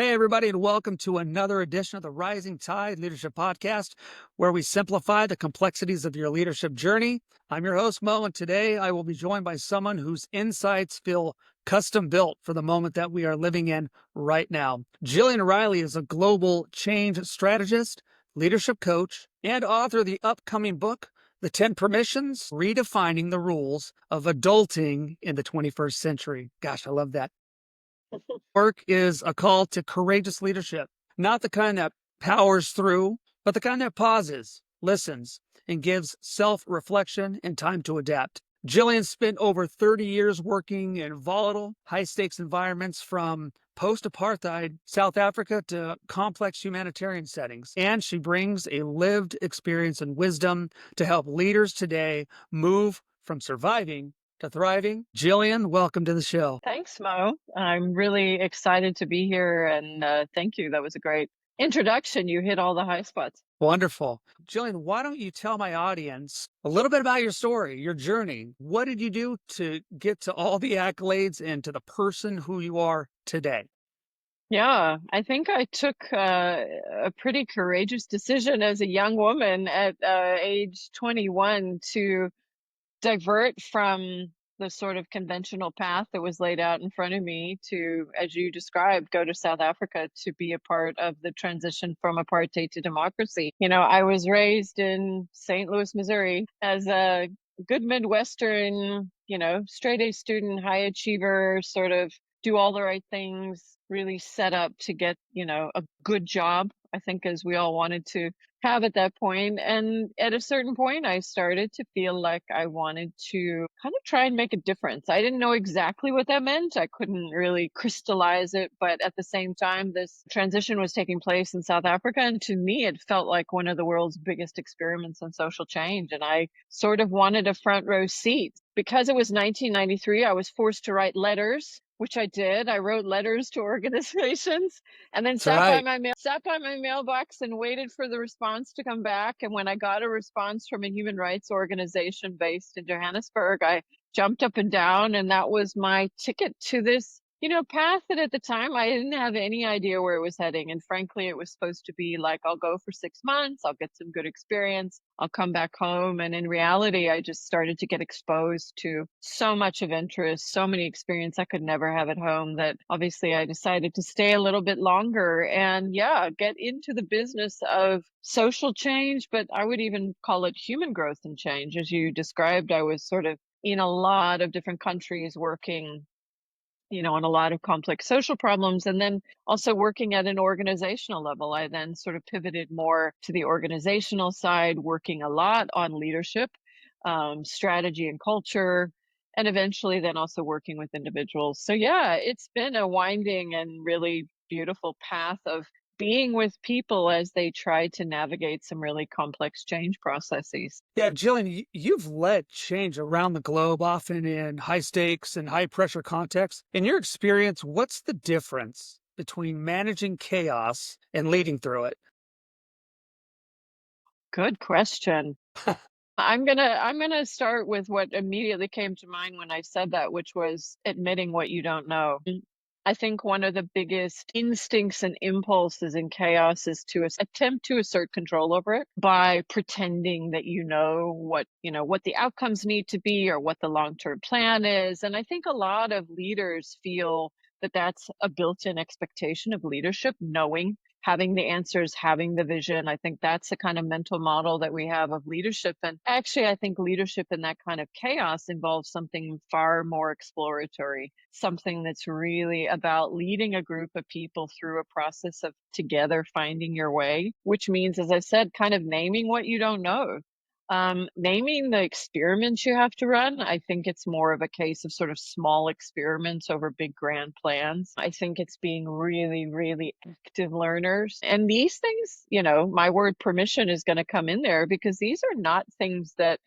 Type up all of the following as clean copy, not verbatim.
Hey, everybody, and welcome to another edition of the Rising Tide Leadership Podcast, where we simplify the complexities of your leadership journey. I'm your host, Mo, and today I will be joined by someone whose insights feel custom built for the moment that we are living in right now. Jillian Reilly is a global change strategist, leadership coach, and author of the upcoming book, The 10 Permissions Redefining the Rules of Adulting in the 21st Century. Gosh, I love that. Work is a call to courageous leadership, not the kind that powers through, but the kind that pauses, listens, and gives self-reflection and time to adapt. Jillian spent over 30 years working in volatile, high-stakes environments from post-apartheid South Africa to complex humanitarian settings, and she brings a lived experience and wisdom to help leaders today move from surviving to thriving. Jillian, welcome to the show. Thanks, Mo. I'm really excited to be here, and thank you. That was a great introduction. You hit all the high spots. Wonderful. Jillian, why don't you tell my audience a little bit about your story, your journey? What did you do to get to all the accolades and to the person who you are today? Yeah, I think I took a pretty courageous decision as a young woman at age 21 to divert from the sort of conventional path that was laid out in front of me to, as you described, go to South Africa to be a part of the transition from apartheid to democracy. I was raised in St. Louis, Missouri as a good Midwestern, straight A student, high achiever, sort of do all the right things, really set up to get, a good job, I think, as we all wanted to have at that point. And at a certain point, I started to feel like I wanted to kind of try and make a difference. I didn't know exactly what that meant. I couldn't really crystallize it. But at the same time, this transition was taking place in South Africa. And to me, it felt like one of the world's biggest experiments in social change. And I sort of wanted a front row seat. Because it was 1993, I was forced to write letters, which I did. I wrote letters to organizations and then That's right. sat by my mailbox and waited for the response to come back. And when I got a response from a human rights organization based in Johannesburg, I jumped up and down, and that was my ticket to this, path that at the time I didn't have any idea where it was heading. And frankly, it was supposed to be like, I'll go for 6 months, I'll get some good experience, I'll come back home. And in reality, I just started to get exposed to so much of interest, so many experience I could never have at home, that obviously I decided to stay a little bit longer and get into the business of social change, but I would even call it human growth and change. As you described, I was sort of in a lot of different countries working, on a lot of complex social problems. And then also working at an organizational level, I then sort of pivoted more to the organizational side, working a lot on leadership, strategy and culture, and eventually then also working with individuals. So yeah, it's been a winding and really beautiful path of being with people as they try to navigate some really complex change processes. Yeah, Jillian, you've led change around the globe, often in high stakes and high pressure contexts. In your experience, what's the difference between managing chaos and leading through it? Good question. I'm gonna start with what immediately came to mind when I said that, which was admitting what you don't know. I think one of the biggest instincts and impulses in chaos is to attempt to assert control over it by pretending that what the outcomes need to be or what the long-term plan is. And I think a lot of leaders feel that that's a built-in expectation of leadership, knowing, having the answers, having the vision. I think that's the kind of mental model that we have of leadership. And actually, I think leadership in that kind of chaos involves something far more exploratory, something that's really about leading a group of people through a process of together finding your way, which means, as I said, kind of naming what you don't know. Naming the experiments you have to run, I think it's more of a case of sort of small experiments over big grand plans. I think it's being really, really active learners. And these things, my word permission is going to come in there, because these are not things that,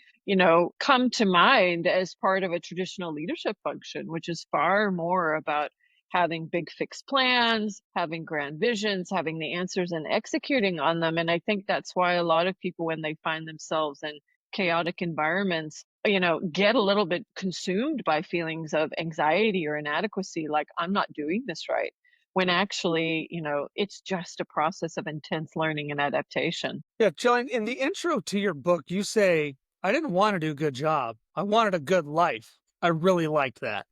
come to mind as part of a traditional leadership function, which is far more about having big fixed plans, having grand visions, having the answers and executing on them. And I think that's why a lot of people, when they find themselves in chaotic environments, get a little bit consumed by feelings of anxiety or inadequacy, like, I'm not doing this right. when actually, it's just a process of intense learning and adaptation. Yeah, Jillian, in the intro to your book, you say, I didn't want to do a good job. I wanted a good life. I really liked that.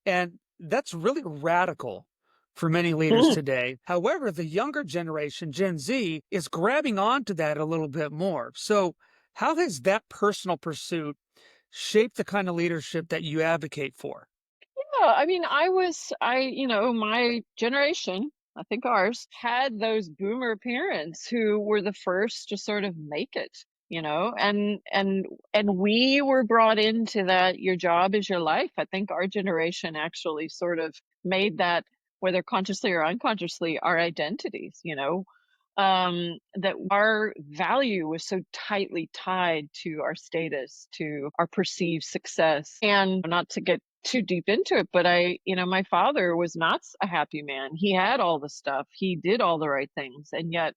And that's really radical for many leaders Mm. today. However, the younger generation, Gen Z, is grabbing onto that a little bit more. So, how has that personal pursuit shaped the kind of leadership that you advocate for? Yeah, I mean, my generation, I think ours, had those boomer parents who were the first to sort of make it, and we were brought into that your job is your life. I think our generation actually sort of made that, whether consciously or unconsciously, our identities, that our value was so tightly tied to our status, to our perceived success. And not to get too deep into it, but my father was not a happy man. He had all the stuff, he did all the right things. And yet,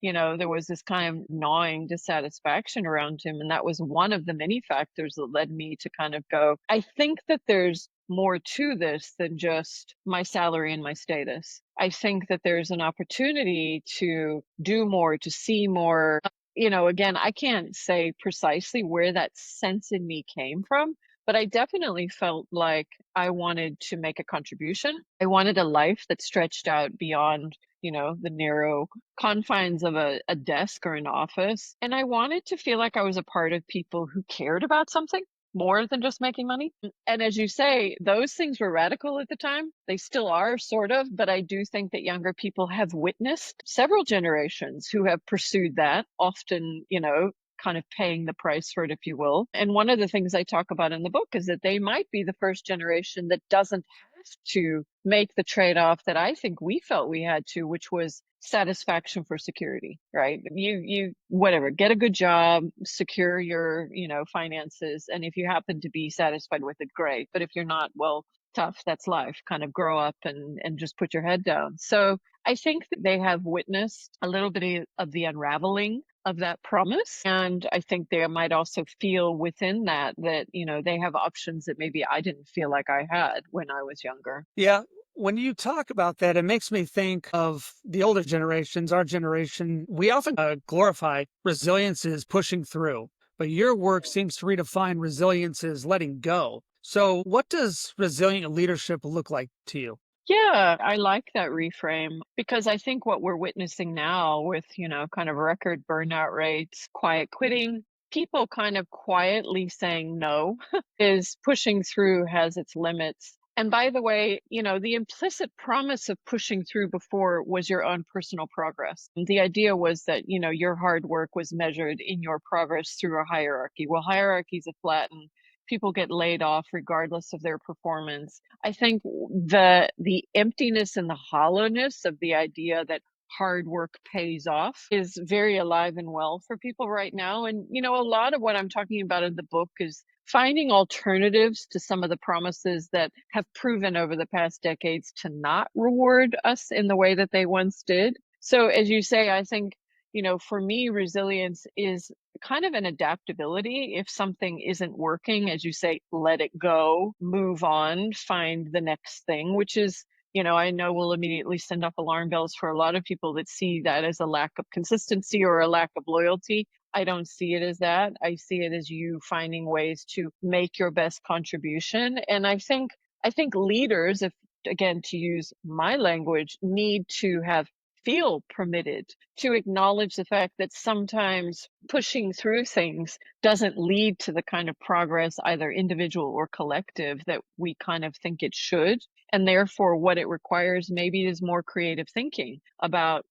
there was this kind of gnawing dissatisfaction around him. And that was one of the many factors that led me to kind of go, I think that there's more to this than just my salary and my status. I think that there's an opportunity to do more, to see more. Again, I can't say precisely where that sense in me came from, but I definitely felt like I wanted to make a contribution. I wanted a life that stretched out beyond, the narrow confines of a desk or an office. And I wanted to feel like I was a part of people who cared about something more than just making money. And as you say, those things were radical at the time. They still are, sort of, but I do think that younger people have witnessed several generations who have pursued that, often, kind of paying the price for it, if you will. And one of the things I talk about in the book is that they might be the first generation that doesn't have to make the trade off that I think we felt we had to, which was satisfaction for security, right? Whatever, get a good job, secure your, finances. And if you happen to be satisfied with it, great. But if you're not, well, tough, that's life. Kind of grow up and just put your head down. So I think that they have witnessed a little bit of the unraveling of that promise. And I think they might also feel within that, they have options that maybe I didn't feel like I had when I was younger. Yeah. When you talk about that, it makes me think of the older generations, our generation. We often glorify resilience as pushing through, but your work seems to redefine resilience as letting go. So, what does resilient leadership look like to you? Yeah, I like that reframe because I think what we're witnessing now with, kind of record burnout rates, quiet quitting, people kind of quietly saying no is pushing through has its limits. And by the way, the implicit promise of pushing through before was your own personal progress. The idea was that, your hard work was measured in your progress through a hierarchy. Well, hierarchies are flattened. People get laid off regardless of their performance. I think the emptiness and the hollowness of the idea that hard work pays off is very alive and well for people right now. And a lot of what I'm talking about in the book is finding alternatives to some of the promises that have proven over the past decades to not reward us in the way that they once did. So as you say, I think, for me, resilience is kind of an adaptability. If something isn't working, as you say, let it go, move on, find the next thing, which is, I know will immediately send off alarm bells for a lot of people that see that as a lack of consistency or a lack of loyalty. I don't see it as that. I see it as you finding ways to make your best contribution. And I think leaders, if again to use my language, need to have feel permitted to acknowledge the fact that sometimes pushing through things doesn't lead to the kind of progress, either individual or collective, that we kind of think it should. And therefore, what it requires maybe is more creative thinking about,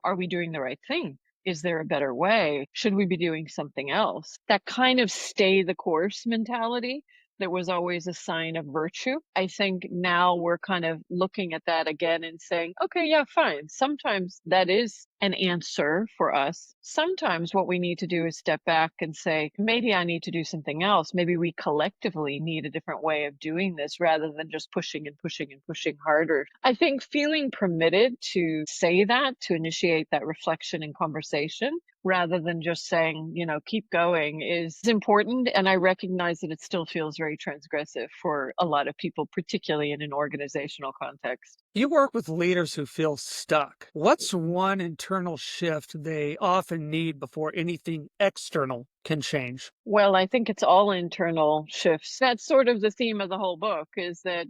are we doing the right thing? Is there a better way? Should we be doing something else? That kind of stay the course mentality that was always a sign of virtue. I think now we're kind of looking at that again and saying, okay, yeah, fine. Sometimes that is an answer for us. Sometimes what we need to do is step back and say, maybe I need to do something else. Maybe we collectively need a different way of doing this rather than just pushing and pushing and pushing harder. I think feeling permitted to say that, to initiate that reflection and conversation, rather than just saying, keep going is important. And I recognize that it still feels very transgressive for a lot of people, particularly in an organizational context. You work with leaders who feel stuck. What's one internal shift they often need before anything external can change? Well, I think it's all internal shifts. That's sort of the theme of the whole book is that,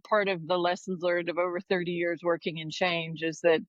part of the lessons learned of over 30 years working in change is that,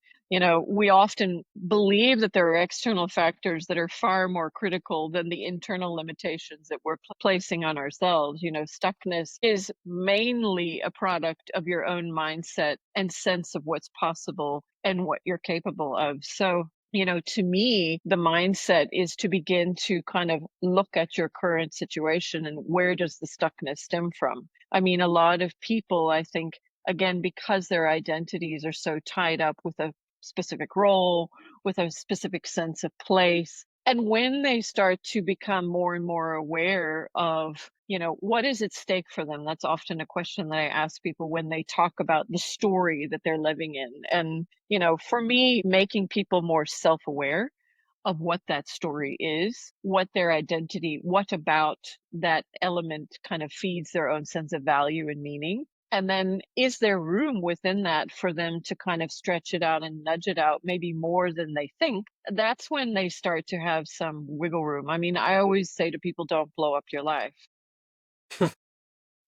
we often believe that there are external factors that are far more critical than the internal limitations that we're placing on ourselves. Stuckness is mainly a product of your own mindset and sense of what's possible and what you're capable of. So, to me, the mindset is to begin to kind of look at your current situation and where does the stuckness stem from? I mean, a lot of people, I think, again, because their identities are so tied up with a specific role, with a specific sense of place. And when they start to become more and more aware of, what is at stake for them, that's often a question that I ask people when they talk about the story that they're living in. And for me, making people more self aware of what that story is, what their identity, what about that element kind of feeds their own sense of value and meaning. And then is there room within that for them to kind of stretch it out and nudge it out, maybe more than they think? That's when they start to have some wiggle room. I mean, I always say to people, don't blow up your life.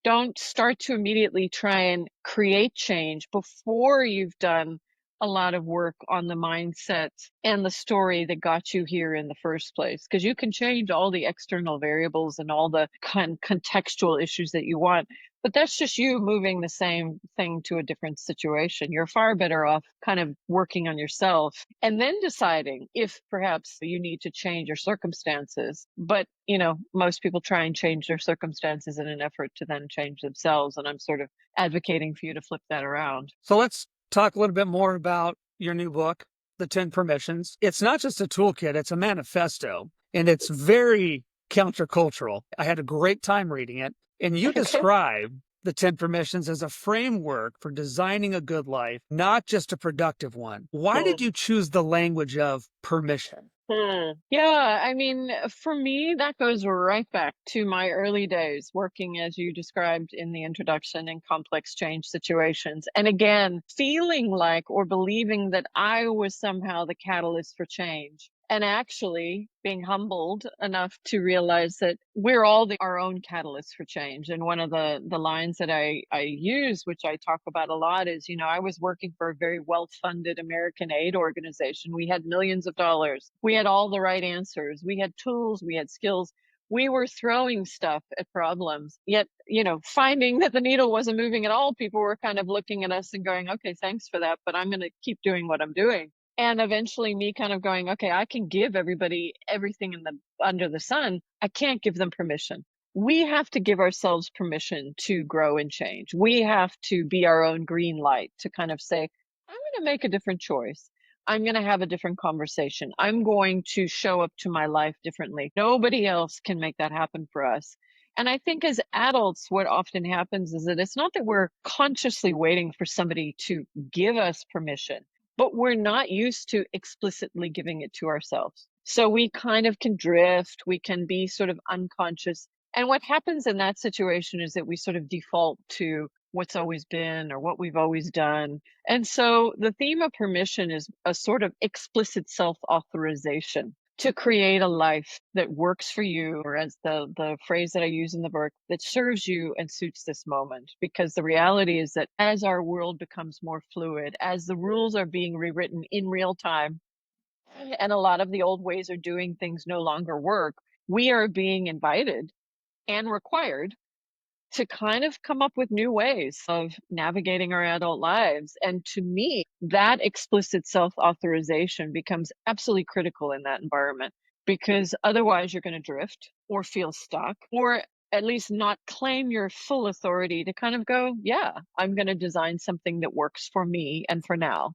Don't start to immediately try and create change before you've done a lot of work on the mindset and the story that got you here in the first place. Because you can change all the external variables and all the contextual issues that you want, but that's just you moving the same thing to a different situation. You're far better off kind of working on yourself and then deciding if perhaps you need to change your circumstances. But, most people try and change their circumstances in an effort to then change themselves. And I'm sort of advocating for you to flip that around. So let's talk a little bit more about your new book, The 10 Permissions. It's not just a toolkit, it's a manifesto, and it's very countercultural. I had a great time reading it. And you Okay. describe the 10 permissions as a framework for designing a good life, not just a productive one. Why did you choose the language of permission? Yeah, I mean, for me, that goes right back to my early days working, as you described in the introduction, in complex change situations. And again, feeling like or believing that I was somehow the catalyst for change. And actually being humbled enough to realize that we're all our own catalysts for change. And one of the lines that I use, which I talk about a lot, is, I was working for a very well-funded American aid organization. We had millions of dollars. We had all the right answers. We had tools, we had skills. We were throwing stuff at problems. Yet, finding that the needle wasn't moving at all, people were kind of looking at us and going, okay, thanks for that, but I'm going to keep doing what I'm doing. And eventually me kind of going, okay, I can give everybody everything in the under the sun. I can't give them permission. We have to give ourselves permission to grow and change. We have to be our own green light to kind of say, I'm going to make a different choice. I'm going to have a different conversation. I'm going to show up to my life differently. Nobody else can make that happen for us. And I think as adults, what often happens is that it's not that we're consciously waiting for somebody to give us permission, but we're not used to explicitly giving it to ourselves. So we kind of can drift, we can be sort of unconscious. And what happens in that situation is that we sort of default to what's always been or what we've always done. And so the theme of permission is a sort of explicit self authorization to create a life that works for you, or as the phrase that I use in the book, that serves you and suits this moment. Because the reality is that as our world becomes more fluid, as the rules are being rewritten in real time, and a lot of the old ways of doing things no longer work, we are being invited and required to kind of come up with new ways of navigating our adult lives. And to me, that explicit self authorization becomes absolutely critical in that environment because otherwise you're going to drift or feel stuck or at least not claim your full authority to kind of go, yeah, I'm going to design something that works for me and for now.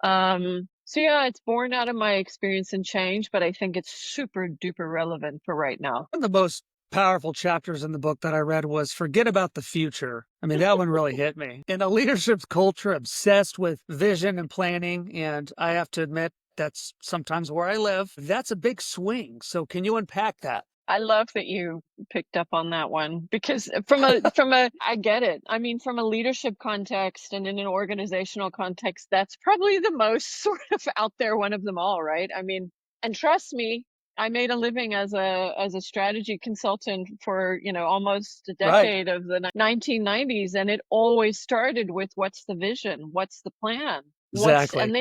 So yeah, it's born out of my experience and change, but I think it's super duper relevant for right now. One of the most powerful chapters in the book that I read was Forget About the Future. I mean, that one really hit me. In a leadership culture obsessed with vision and planning, and I have to admit, that's sometimes where I live. That's a big swing. So, can you unpack that? I love that you picked up on that one because from a I get it. I mean, from a leadership context and in an organizational context, that's probably the most sort of out there one of them all, right? I mean, and trust me, I made a living as a strategy consultant for, almost a Right. decade of the 1990s, and it always started with what's the vision? What's the plan? What's Exactly. and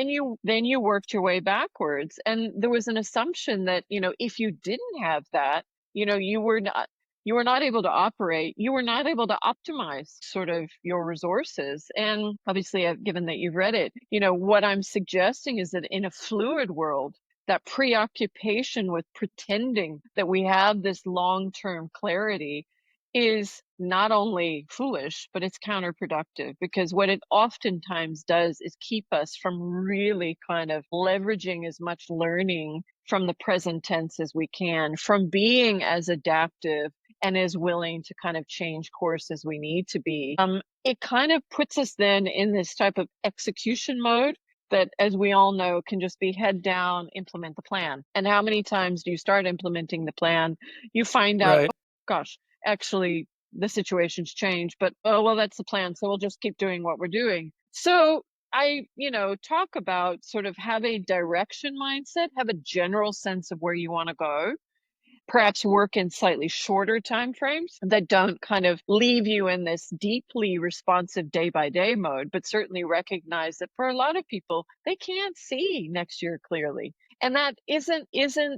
then you worked your way backwards. And there was an assumption that, if you didn't have that, you were not able to operate, you were not able to optimize sort of your resources. And obviously, given that you've read it, what I'm suggesting is that in a fluid world, that preoccupation with pretending that we have this long-term clarity is not only foolish, but it's counterproductive, because what it oftentimes does is keep us from really kind of leveraging as much learning from the present tense as we can, from being as adaptive and as willing to kind of change course as we need to be. It kind of puts us then in this type of execution mode that, as we all know, can just be head down, implement the plan. And how many times do you start implementing the plan? You find out, Right. oh, gosh, actually, the situation's changed, but oh, well, that's the plan. So we'll just keep doing what we're doing. So I, talk about sort of have a direction mindset, have a general sense of where you want to go, perhaps work in slightly shorter time frames that don't kind of leave you in this deeply responsive day by day mode, but certainly recognize that for a lot of people, they can't see next year clearly. And that isn't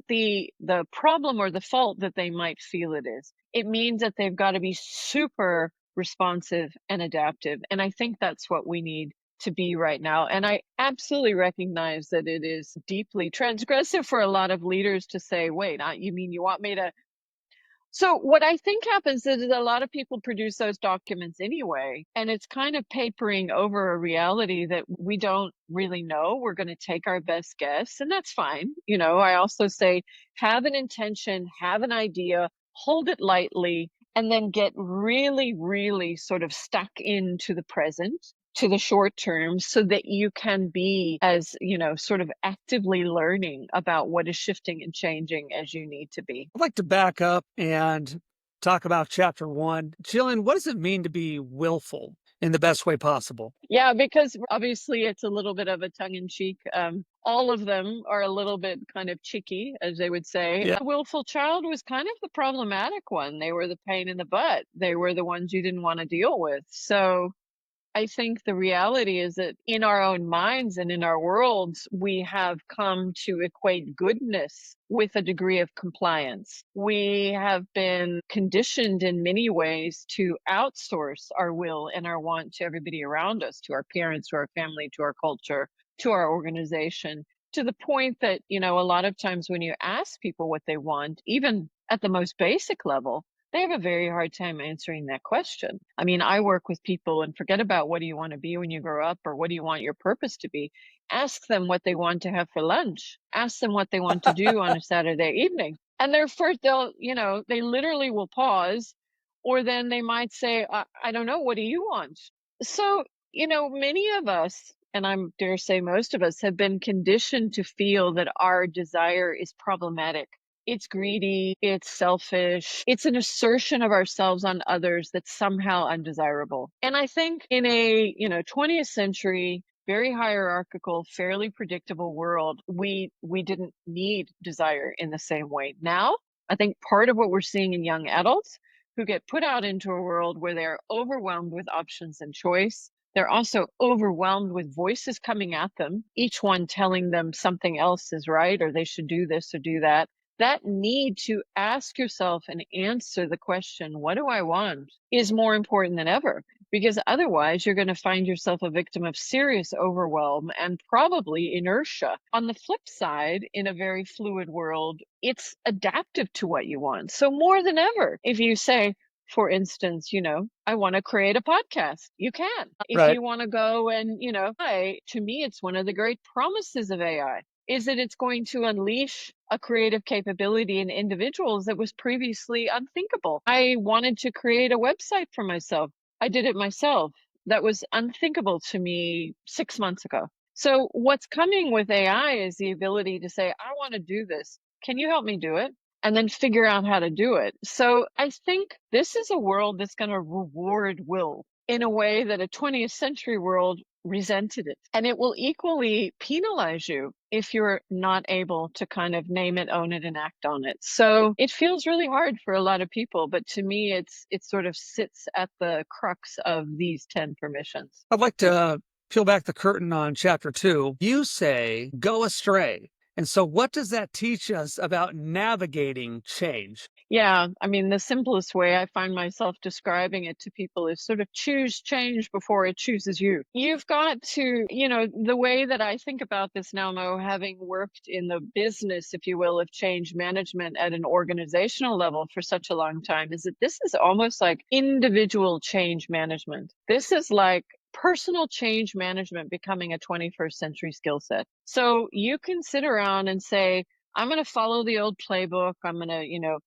the problem or the fault that they might feel it is. It means that they've got to be super responsive and adaptive. And I think that's what we need to be right now. And I absolutely recognize that it is deeply transgressive for a lot of leaders to say, wait, you mean you want me to? So what I think happens is a lot of people produce those documents anyway, and it's kind of papering over a reality that we don't really know. We're going to take our best guess, and that's fine. I also say have an intention, have an idea, hold it lightly, and then get really, really sort of stuck into the present, to the short term, so that you can be as, sort of actively learning about what is shifting and changing as you need to be. I'd like to back up and talk about chapter one. Jillian, what does it mean to be willful in the best way possible? Yeah, because obviously it's a little bit of a tongue in cheek. All of them are a little bit kind of cheeky, as they would say. Yeah. The willful child was kind of the problematic one. They were the pain in the butt. They were the ones you didn't want to deal with. So I think the reality is that in our own minds and in our worlds, we have come to equate goodness with a degree of compliance. We have been conditioned in many ways to outsource our will and our want to everybody around us, to our parents, to our family, to our culture, to our organization, to the point that, a lot of times when you ask people what they want, even at the most basic level, they have a very hard time answering that question. I mean, I work with people, and forget about what do you want to be when you grow up or what do you want your purpose to be. Ask them what they want to have for lunch. Ask them what they want to do on a Saturday evening. And they're first, they literally will pause, or then they might say, I don't know, what do you want? So, many of us, and I dare say most of us, have been conditioned to feel that our desire is problematic. It's greedy, it's selfish, it's an assertion of ourselves on others that's somehow undesirable. And I think in a, 20th century, very hierarchical, fairly predictable world, we didn't need desire in the same way. Now, I think part of what we're seeing in young adults who get put out into a world where they're overwhelmed with options and choice. They're also overwhelmed with voices coming at them, each one telling them something else is right, or they should do this or do that. That need to ask yourself and answer the question, what do I want, is more important than ever, because otherwise you're going to find yourself a victim of serious overwhelm and probably inertia. On the flip side, in a very fluid world, it's adaptive to what you want. So more than ever, if you say, for instance, I want to create a podcast. You can. If Right. you want to go and, to me, it's one of the great promises of AI is that it's going to unleash a creative capability in individuals that was previously unthinkable. I wanted to create a website for myself. I did it myself. That was unthinkable to me 6 months ago. So what's coming with AI is the ability to say, I want to do this. Can you help me do it? and then figure out how to do it. So I think this is a world that's going to reward will in a way that a 20th century world resented it. And it will equally penalize you if you're not able to kind of name it, own it, and act on it. So it feels really hard for a lot of people, but to me, it sort of sits at the crux of these 10 permissions. I'd like to peel back the curtain on chapter 2. You say go astray. And so, what does that teach us about navigating change? Yeah, I mean, the simplest way I find myself describing it to people is sort of choose change before it chooses you. You've got to, the way that I think about this now, Mo, having worked in the business, if you will, of change management at an organizational level for such a long time, is that this is almost like individual change management. This is like personal change management becoming a 21st century skill set. So you can sit around and say, I'm going to follow the old playbook. I'm going to,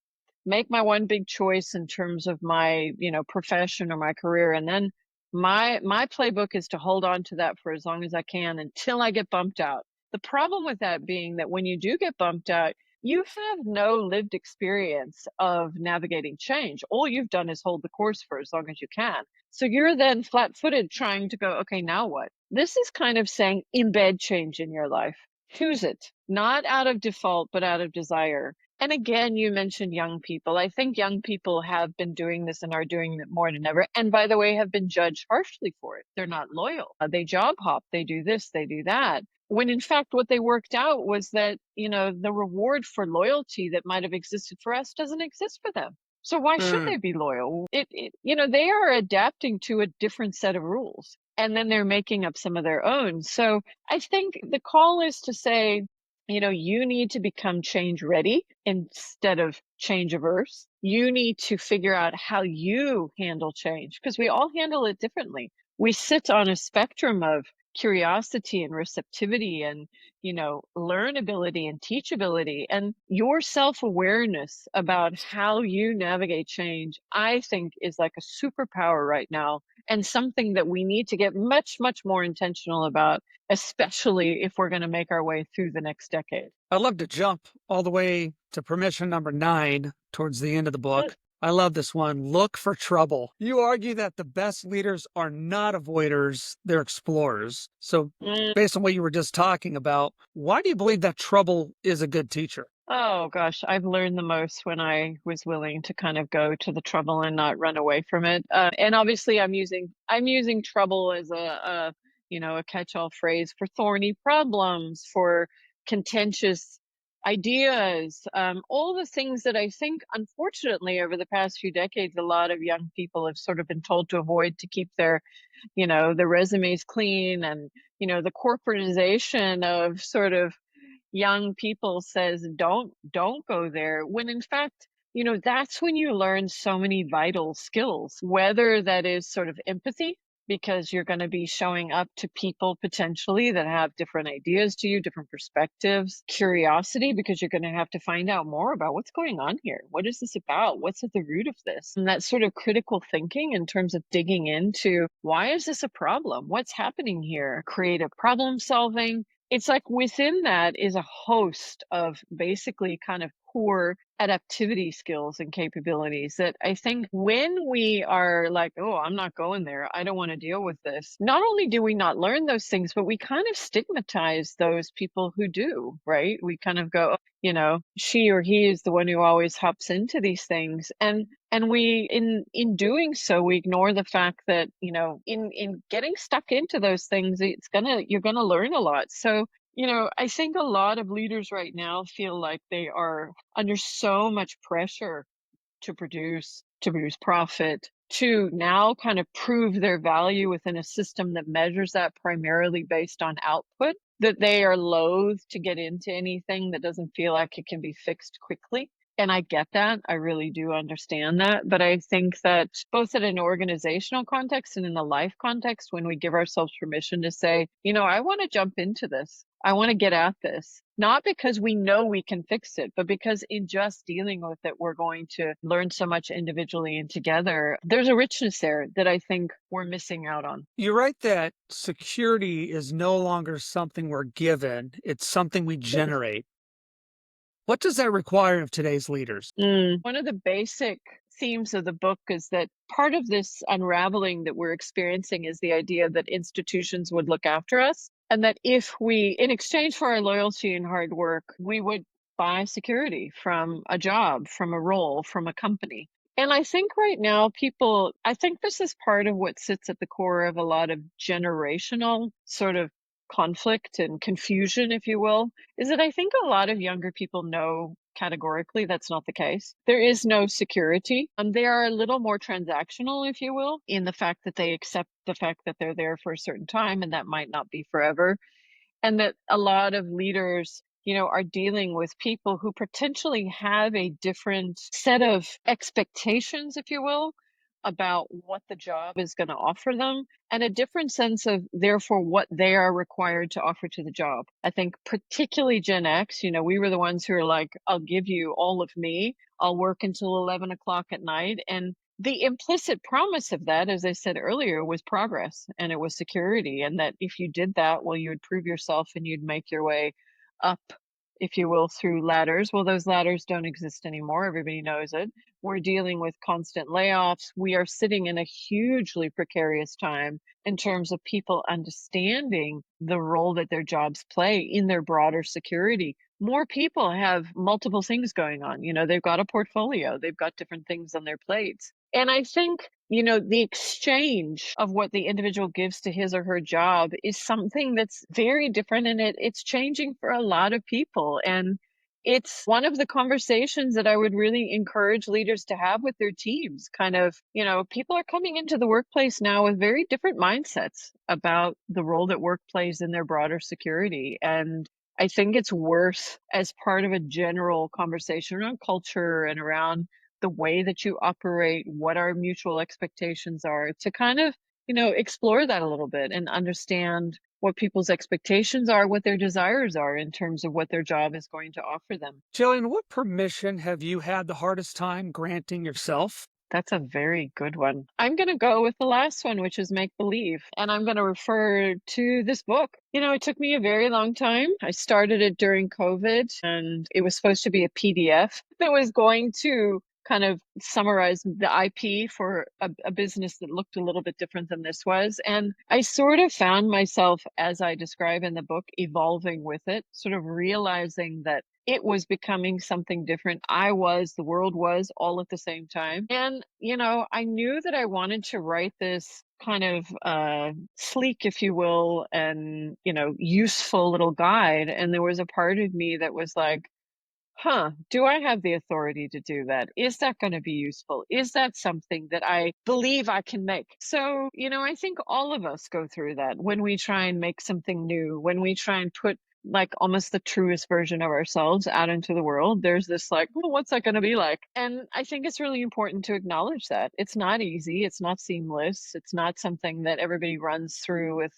make my one big choice in terms of my, profession or my career. And then my playbook is to hold on to that for as long as I can until I get bumped out. The problem with that being that when you do get bumped out, you have no lived experience of navigating change. All you've done is hold the course for as long as you can. So you're then flat footed trying to go, okay, now what? This is kind of saying embed change in your life. Choose it, not out of default, but out of desire. And again, you mentioned young people. I think young people have been doing this and are doing it more than ever. And by the way, have been judged harshly for it. They're not loyal. They job hop. They do this, they do that. When in fact, what they worked out was that, the reward for loyalty that might have existed for us doesn't exist for them. So why should Mm. they be loyal? They are adapting to a different set of rules and then they're making up some of their own. So I think the call is to say, you need to become change ready instead of change averse. You need to figure out how you handle change because we all handle it differently. We sit on a spectrum of curiosity and receptivity and, learnability and teachability, and your self-awareness about how you navigate change, I think is like a superpower right now and something that we need to get much, much more intentional about, especially if we're going to make our way through the next decade. I'd love to jump all the way to permission number 9 towards the end of the Mm, book. I love this one. Look for trouble. You argue that the best leaders are not avoiders, they're explorers. So, mm. based on what you were just talking about, why do you believe that trouble is a good teacher? Oh gosh, I've learned the most when I was willing to kind of go to the trouble and not run away from it. And obviously, I'm using trouble as a catch-all phrase for thorny problems, for contentious ideas, all the things that I think, unfortunately, over the past few decades, a lot of young people have sort of been told to avoid to keep their resumes clean, and the corporatization of sort of young people says don't go there, when in fact, that's when you learn so many vital skills, whether that is sort of empathy, because you're going to be showing up to people potentially that have different ideas to you, different perspectives, curiosity, because you're going to have to find out more about what's going on here, what is this about, what's at the root of this, and that sort of critical thinking in terms of digging into why is this a problem, what's happening here, creative problem solving. It's like within that is a host of basically kind of core adaptivity skills and capabilities that I think when we are like, oh, I'm not going there, I don't want to deal with this, not only do we not learn those things, but we kind of stigmatize those people who do, right? We kind of go, she or he is the one who always hops into these things. And we in doing so, we ignore the fact that, in getting stuck into those things, you're gonna learn a lot. So, I think a lot of leaders right now feel like they are under so much pressure to produce profit, to now kind of prove their value within a system that measures that primarily based on output, that they are loath to get into anything that doesn't feel like it can be fixed quickly. And I get that. I really do understand that. But I think that both in an organizational context and in the life context, when we give ourselves permission to say, I want to jump into this, I want to get at this, not because we know we can fix it, but because in just dealing with it, we're going to learn so much individually and together. There's a richness there that I think we're missing out on. You write that security is no longer something we're given, it's something we generate. What does that require of today's leaders? One of the basic themes of the book is that part of this unraveling that we're experiencing is the idea that institutions would look after us, and that if we, in exchange for our loyalty and hard work, we would buy security from a job, from a role, from a company. And I think right now, I think this is part of what sits at the core of a lot of generational sort of conflict and confusion, if you will, is that I think a lot of younger people know categorically that's not the case. There is no security. They are a little more transactional, if you will, in the fact that they accept the fact that they're there for a certain time and that might not be forever, and that a lot of leaders, are dealing with people who potentially have a different set of expectations, if you will, about what the job is going to offer them, and a different sense of therefore what they are required to offer to the job. I think particularly Gen X, we were the ones who are like, I'll give you all of me, I'll work until 11 o'clock at night. And the implicit promise of that, as I said earlier, was progress and it was security. And that if you did that, well, you would prove yourself and you'd make your way up, if you will, through ladders. Well, those ladders don't exist anymore. Everybody knows it. We're dealing with constant layoffs. We are sitting in a hugely precarious time in terms of people understanding the role that their jobs play in their broader security. More people have multiple things going on. They've got a portfolio, they've got different things on their plates. And I think, the exchange of what the individual gives to his or her job is something that's very different, and it's changing for a lot of people. And it's one of the conversations that I would really encourage leaders to have with their teams. Kind of, people are coming into the workplace now with very different mindsets about the role that work plays in their broader security. And I think it's worth, as part of a general conversation around culture and around the way that you operate, what our mutual expectations are, to kind of, explore that a little bit and understand what people's expectations are, what their desires are in terms of what their job is going to offer them. Jillian, what permission have you had the hardest time granting yourself? That's a very good one. I'm going to go with the last one, which is make believe. And I'm going to refer to this book. It took me a very long time. I started it during COVID, and it was supposed to be a PDF that was going to kind of summarize the IP for a business that looked a little bit different than this was. And I sort of found myself, as I describe in the book, evolving with it, sort of realizing that it was becoming something different. The world was all at the same time. And, I knew that I wanted to write this kind of sleek, if you will, and, useful little guide. And there was a part of me that was like, do I have the authority to do that? Is that going to be useful? Is that something that I believe I can make? So, I think all of us go through that when we try and make something new, when we try and put like almost the truest version of ourselves out into the world. There's this like, well, what's that going to be like? And I think it's really important to acknowledge that it's not easy. It's not seamless. It's not something that everybody runs through with,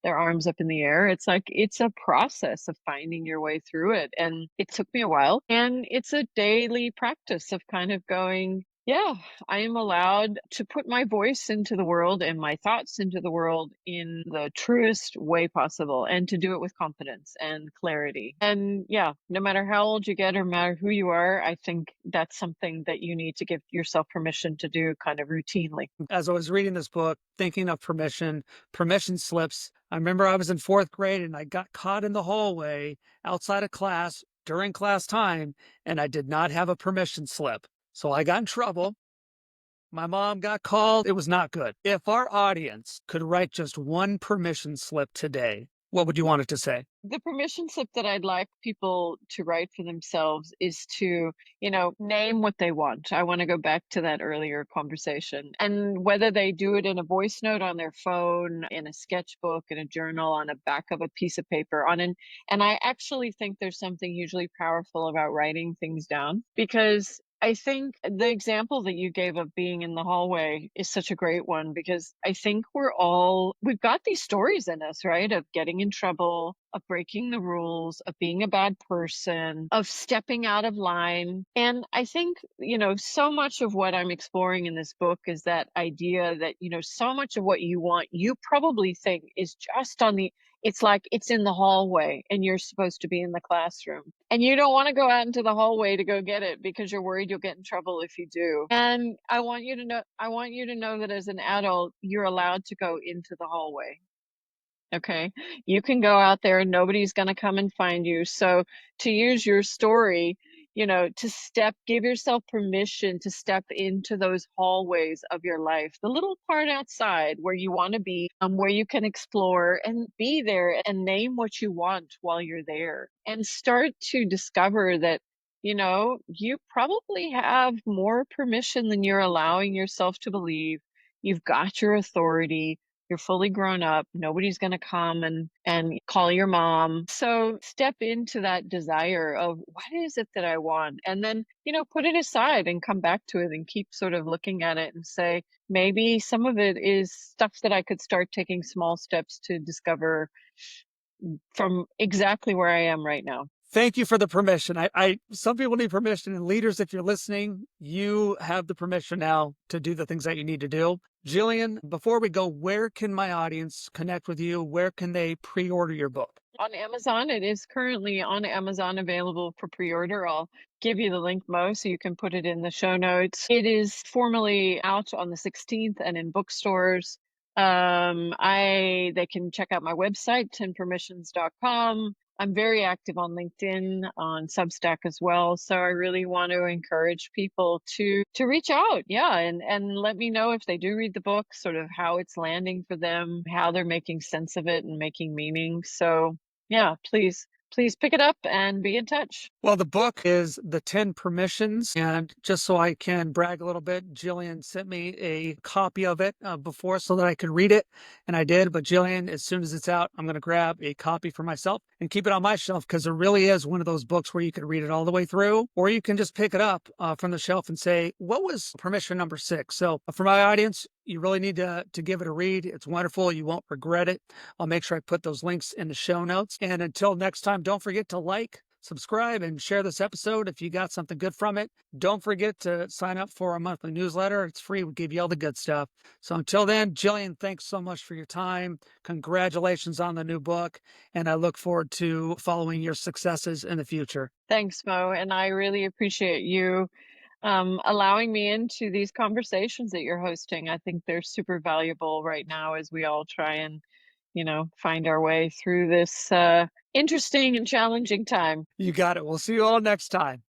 their arms up in the air. It's like, it's a process of finding your way through it. And it took me a while. And it's a daily practice of kind of going, yeah, I am allowed to put my voice into the world and my thoughts into the world in the truest way possible, and to do it with confidence and clarity. And yeah, no matter how old you get or no matter who you are, I think that's something that you need to give yourself permission to do kind of routinely. As I was reading this book, thinking of permission slips, I remember I was in fourth grade and I got caught in the hallway outside of class during class time, and I did not have a permission slip. So I got in trouble. My mom got called. It was not good. If our audience could write just one permission slip today, what would you want it to say? The permission slip that I'd like people to write for themselves is to, name what they want. I want to go back to that earlier conversation. And whether they do it in a voice note on their phone, in a sketchbook, in a journal, on the back of a piece of paper, and I actually think there's something hugely powerful about writing things down, because I think the example that you gave of being in the hallway is such a great one, because I think we've got these stories in us, right? Of getting in trouble, of breaking the rules, of being a bad person, of stepping out of line. And I think, so much of what I'm exploring in this book is that idea that, so much of what you want, you probably think is just It's like it's in the hallway and you're supposed to be in the classroom. And you don't want to go out into the hallway to go get it because you're worried you'll get in trouble if you do. And I want you to know that as an adult, you're allowed to go into the hallway. Okay. You can go out there and nobody's going to come and find you. So, to use your story, give yourself permission to step into those hallways of your life, the little part outside where you want to be, where you can explore and be there and name what you want while you're there and start to discover that, you probably have more permission than you're allowing yourself to believe. You've got your authority, you're fully grown up. Nobody's going to come and call your mom. So step into that desire of what is it that I want? And then, put it aside and come back to it and keep sort of looking at it and say, maybe some of it is stuff that I could start taking small steps to discover from exactly where I am right now. Thank you for the permission. Some people need permission, and leaders, if you're listening, you have the permission now to do the things that you need to do. Jillian, before we go, where can my audience connect with you? Where can they pre-order your book? On Amazon. It is currently on Amazon available for pre-order. I'll give you the link, Mo, so you can put it in the show notes. It is formally out on the 16th and in bookstores. They can check out my website, 10permissions.com. I'm very active on LinkedIn, on Substack as well. So I really want to encourage people to reach out, yeah, and let me know if they do read the book, sort of how it's landing for them, how they're making sense of it and making meaning. So yeah, please pick it up and be in touch. Well, the book is The 10 Permissions. And just so I can brag a little bit, Jillian sent me a copy of it before so that I could read it. And I did. But Jillian, as soon as it's out, I'm going to grab a copy for myself and keep it on my shelf because it really is one of those books where you can read it all the way through, or you can just pick it up from the shelf and say, what was permission number 6? So for my audience, you really need to give it a read. It's wonderful. You won't regret it. I'll make sure I put those links in the show notes. And until next time, don't forget to like, subscribe, and share this episode if you got something good from it. Don't forget to sign up for our monthly newsletter. It's free. We give you all the good stuff. So until then, Jillian, thanks so much for your time. Congratulations on the new book. And I look forward to following your successes in the future. Thanks, Mo. And I really appreciate you allowing me into these conversations that you're hosting. I think they're super valuable right now as we all try and, find our way through this interesting and challenging time. You got it. We'll see you all next time.